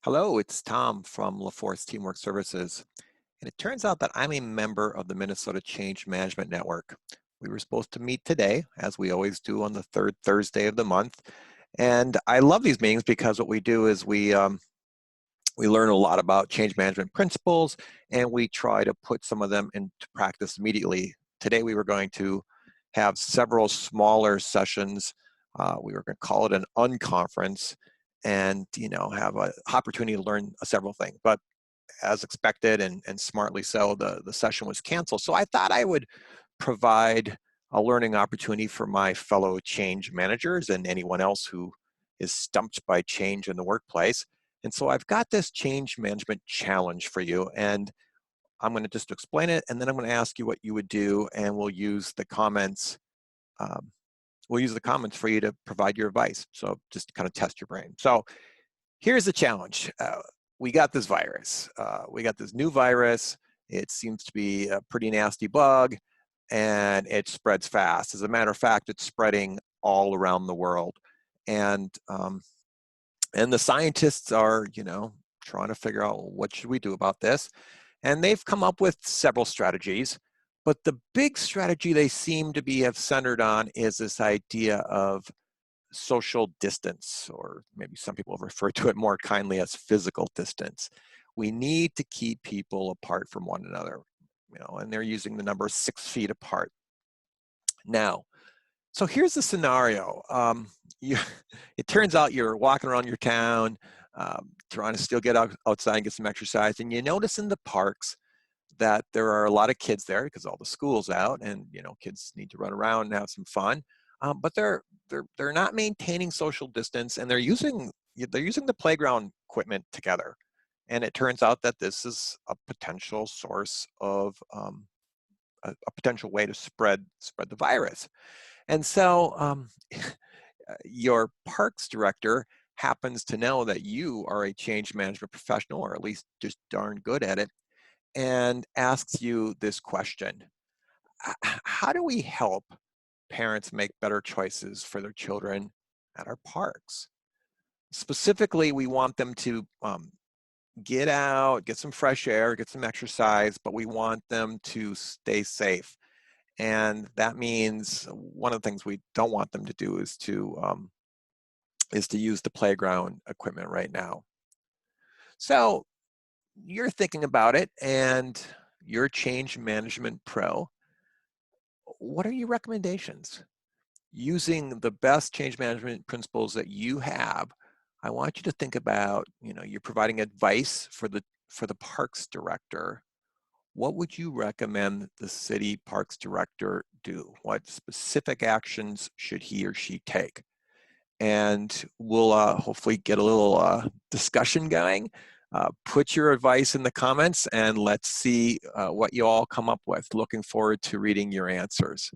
Hello, it's Tom from LaForce Teamwork Services. And it turns out that I'm a member of the Minnesota Change Management Network. We were supposed to meet today, as we always do on the third Thursday of the month. And I love these meetings because what we do is we learn a lot about change management principles and we try to put some of them into practice immediately. Today we were going to have several smaller sessions. We were going to call it an unconference and have an opportunity to learn several things. But as expected and smartly so, the session was canceled. So I thought I would provide a learning opportunity for my fellow change managers and anyone else who is stumped by change in the workplace. And so I've got this change management challenge for you, and I'm going to just explain it, and then I'm going to ask you what you would do, and we'll use the comments. Um, we'll use the comments for you to provide your advice. So just to kind of test your brain. So here's the challenge. We got this virus. We got this new virus. It seems to be a pretty nasty bug, and it spreads fast. As a matter of fact, it's spreading all around the world. And the scientists are, trying to figure out what should we do about this. And they've come up with several strategies. But the big strategy they seem to be have centered on is this idea of social distance, or maybe some people refer to it more kindly as physical distance. We need to keep people apart from one another, and they're using the number 6 feet apart. Now, so here's the scenario. It turns out you're walking around your town, trying to still get outside and get some exercise, and you notice in the parks that there are a lot of kids there because all the school's out, and kids need to run around and have some fun. But they're not maintaining social distance, and they're using the playground equipment together. And it turns out that this is a potential source of a potential way to spread the virus. And so your parks director happens to know that you are a change management professional, or at least just darn good at it, and asks you this question. How do we help parents make better choices for their children at our parks? Specifically, we want them to get out, get some fresh air, get some exercise, but we want them to stay safe. And that means one of the things we don't want them to do is to use the playground equipment right now. So you're thinking about it, and you're a change management pro. What are your recommendations? Using the best change management principles that you have, I want you to think about, you're providing advice for the parks director. What would you recommend the city parks director do? What specific actions should he or she take? And we'll hopefully get a little discussion going. Put your advice in the comments, and let's see what you all come up with. Looking forward to reading your answers.